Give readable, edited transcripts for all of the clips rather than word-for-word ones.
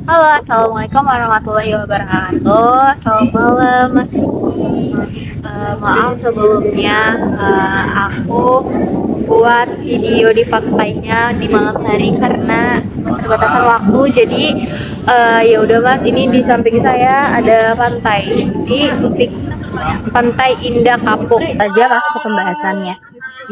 Halo, assalamualaikum warahmatullahi wabarakatuh. Selamat malam, Mas Riki. Maaf sebelumnya, aku buat video di pantainya di malam hari karena keterbatasan waktu. Jadi ya udah Mas, ini di samping saya ada pantai di topik Pantai Indah Kapuk. Aja masuk ke pembahasannya.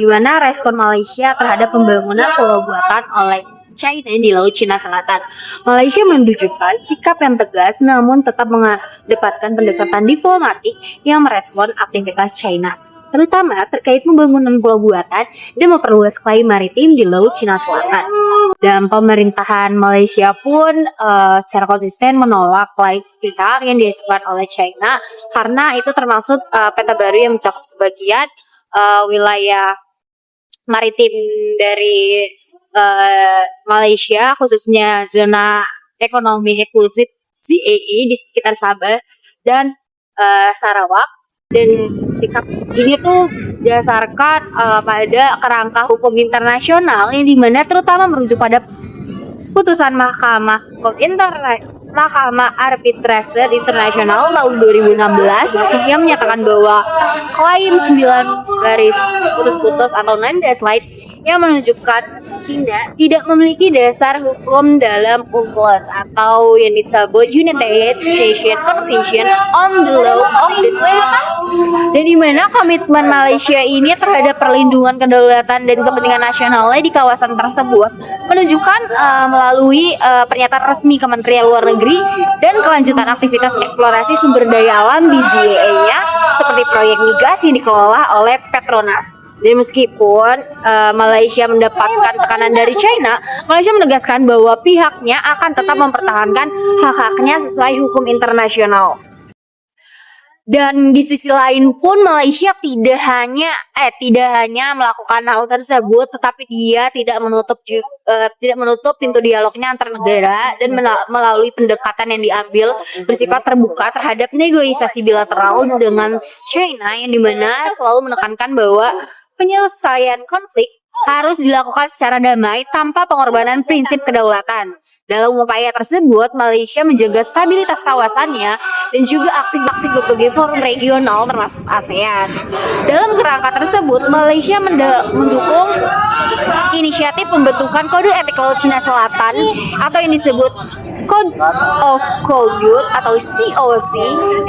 Gimana respon Malaysia terhadap pembangunan pulau buatan oleh China di Laut Cina Selatan? Malaysia menunjukkan sikap yang tegas namun tetap mengedepankan pendekatan diplomatik yang merespon aktivitas China, terutama terkait pembangunan pulau buatan dan memperluas klaim maritim di Laut Cina Selatan. Dan pemerintahan Malaysia pun secara konsisten menolak klaim sepihak yang diajukan oleh China karena itu termasuk peta baru yang mencakup sebagian wilayah maritim dari Malaysia, khususnya zona ekonomi eksklusif ZEE di sekitar Sabah dan Sarawak. Dan sikap ini tuh berdasarkan pada kerangka hukum internasional yang dimana terutama merujuk pada putusan Mahkamah Arbitrase Internasional tahun 2016 yang menyatakan bahwa klaim 9 garis putus-putus atau non-deadline yang menunjukkan China tidak memiliki dasar hukum dalam UNCLOS atau yang disebut United Nations Convention on the Law of the Sea. Dan di mana komitmen Malaysia ini terhadap perlindungan kedaulatan dan kepentingan nasionalnya di kawasan tersebut menunjukkan melalui pernyataan resmi Kementerian Luar Negeri dan kelanjutan aktivitas eksplorasi sumber daya alam di ZEE-nya seperti proyek migas yang dikelola oleh Petronas. Dan meskipun Malaysia mendapatkan tekanan dari China, Malaysia menegaskan bahwa pihaknya akan tetap mempertahankan hak-haknya sesuai hukum internasional. Dan di sisi lain pun Malaysia tidak hanya melakukan hal tersebut, tetapi dia tidak menutup pintu dialognya antar negara dan melalui pendekatan yang diambil bersifat terbuka terhadap negosiasi bilateral dengan China yang dimana selalu menekankan bahwa penyelesaian konflik harus dilakukan secara damai tanpa pengorbanan prinsip kedaulatan. Dalam upaya tersebut, Malaysia menjaga stabilitas kawasannya dan juga aktif berbagai forum regional termasuk ASEAN. Dalam kerangka tersebut, Malaysia mendukung inisiatif pembentukan Kode Etik Laut Cina Selatan atau yang disebut Code of Conduct atau COC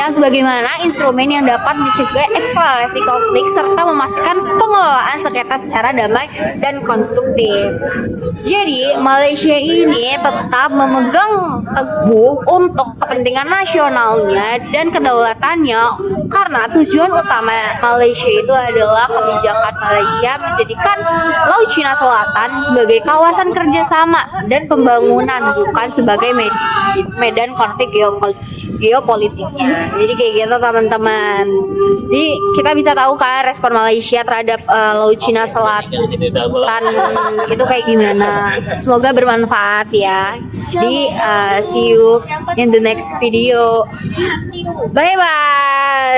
yang sebagaimana instrumen yang dapat mencegah eskalasi konflik serta memastikan pengelolaan sengketa secara damai dan konstruktif. Jadi Malaysia ini tetap memegang teguh untuk kepentingan nasionalnya dan kedaulatannya karena tujuan utama Malaysia itu adalah kebijakan Malaysia menjadikan Laut Cina Selatan sebagai kawasan kerjasama dan pembangunan bukan sebagai medan konflik geopolitiknya. Jadi kayak gitu teman-teman. Jadi kita bisa tahu kan respon Malaysia terhadap Laut Cina Selatan itu kayak gimana. Semoga bermanfaat ya. Jadi see you in the next video. Bye bye.